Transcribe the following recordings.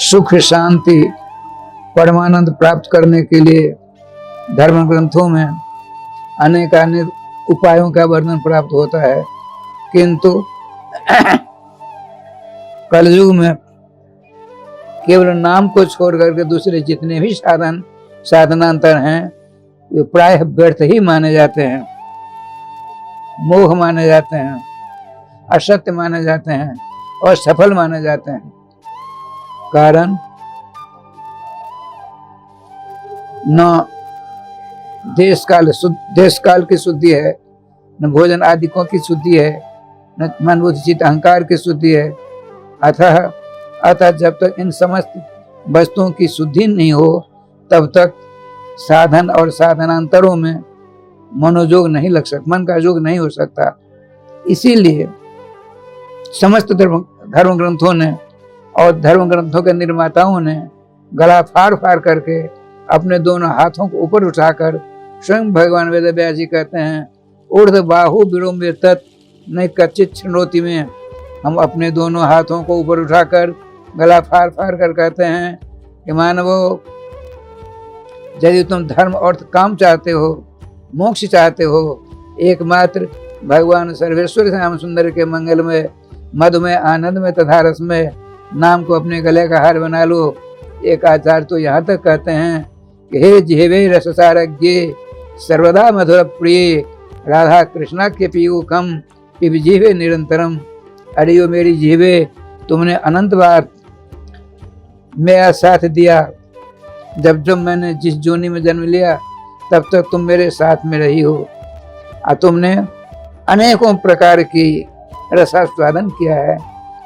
सुख शांति परमानंद प्राप्त करने के लिए धर्म ग्रंथों में अनेक अनेक उपायों का वर्णन प्राप्त होता है, किंतु कलयुग में केवल नाम को छोड़ करके दूसरे जितने भी साधनांतर हैं वे प्रायः व्यर्थ ही माने जाते हैं, मोह माने जाते हैं, असत्य माने जाते हैं और सफल माने जाते हैं। कारण न देश काल की शुद्धि है, न भोजन आदिकों की शुद्धि है, न मन बुद्धि चित्त अहंकार की शुद्धि है। अतः जब तक इन समस्त वस्तुओं की शुद्धि नहीं हो तब तक साधन और साधनांतरों में मनोयोग नहीं लग सकता, मन का योग नहीं हो सकता। इसीलिए समस्त धर्म ग्रंथों ने और धर्म ग्रंथों के निर्माताओं ने गला फाड़ फाड़ करके अपने दोनों हाथों को ऊपर उठाकर स्वयं भगवान वेद व्यास जी कहते हैं, ऊर्ध बाहु विलोम्य तत् न कच्चित् छृणोति में। हम अपने दोनों हाथों को ऊपर उठाकर गला फाड़ फाड़ कर कहते हैं कि मानवो, यदि तुम धर्म अर्थ काम चाहते हो, मोक्ष चाहते हो, एकमात्र भगवान सर्वेश्वर श्याम सुंदर के मंगल में मधुमय आनंद में तथा रस में नाम को अपने गले का हार बना लो। एक आचार्य तो यहाँ तक कहते हैं कि हे जिह्वे रससारज्ञे सर्वदा मधुर प्रिय राधा कृष्णा के पीयू कम पिब जिह्वे निरंतरम। अड़ियो मेरी जिह्वे, तुमने अनंत बार मेरा साथ दिया। जब जब मैंने जिस जोनी में जन्म लिया तब तक तुम मेरे साथ में रही हो और तुमने अनेकों प्रकार की रसास्वादन किया है।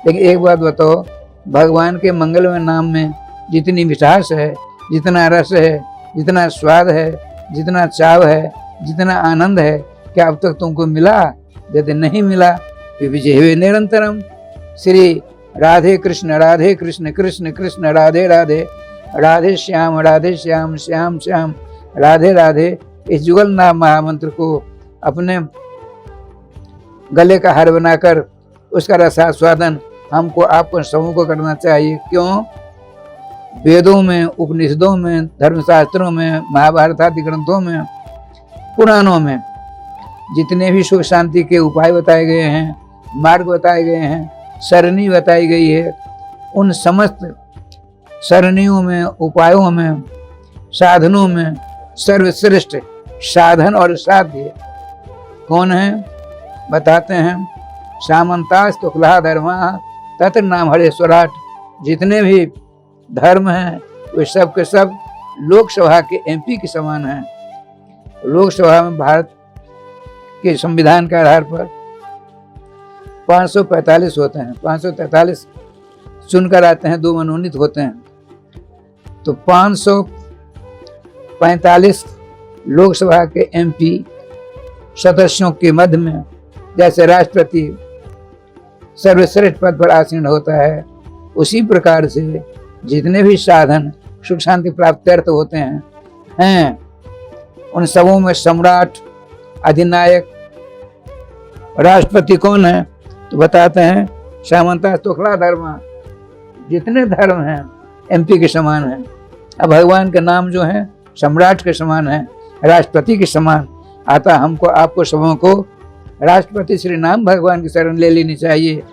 लेकिन एक बात बताओ, भगवान के मंगलमय नाम में जितनी मिठास है, जितना रस है, जितना स्वाद है, जितना चाव है, जितना आनंद है, क्या अब तक तुमको मिला? यदि नहीं मिला तो विजय निरंतरम। श्री राधे कृष्ण कृष्ण कृष्ण राधे राधे, राधे श्याम श्याम श्याम राधे राधे, इस जुगल नाम महामंत्र को अपने गले का हार बनाकर उसका रसास्वादन हमको आपको सबों को करना चाहिए। क्यों? वेदों में, उपनिषदों में, धर्मशास्त्रों में, महाभारत आदि ग्रंथों में, पुराणों में जितने भी सुख शांति के उपाय बताए गए हैं, मार्ग बताए गए हैं, सरणी बताई गई है, उन समस्त सरणियों में, उपायों में, साधनों में सर्वश्रेष्ठ साधन और साध्य कौन है? बताते हैं, सामंतास तुखला धर्मा तत्र नाम हरेश्वराट। जितने भी धर्म हैं वे सब के सब लोकसभा के एमपी के समान हैं। लोकसभा में भारत के संविधान के आधार पर 545 होते हैं, 543 चुनकर आते हैं, 2 मनोनीत होते हैं। तो 545 लोकसभा के एमपी सदस्यों के मध्य में जैसे राष्ट्रपति सर्वश्रेष्ठ पद पर आसीन होता है, उसी प्रकार से जितने भी साधन सुख शांति प्राप्त अर्थ होते हैं उन सबों में सम्राट, अधिनायक, राष्ट्रपति कौन है? तो बताते हैं सामंता तुखला धर्म। जितने धर्म हैं एमपी के समान हैं। अब भगवान के नाम जो है सम्राट के समान है, राष्ट्रपति के समान। आता हमको आपको सबों को राष्ट्रपति श्री नाम भगवान की शरण ले लेनी चाहिए।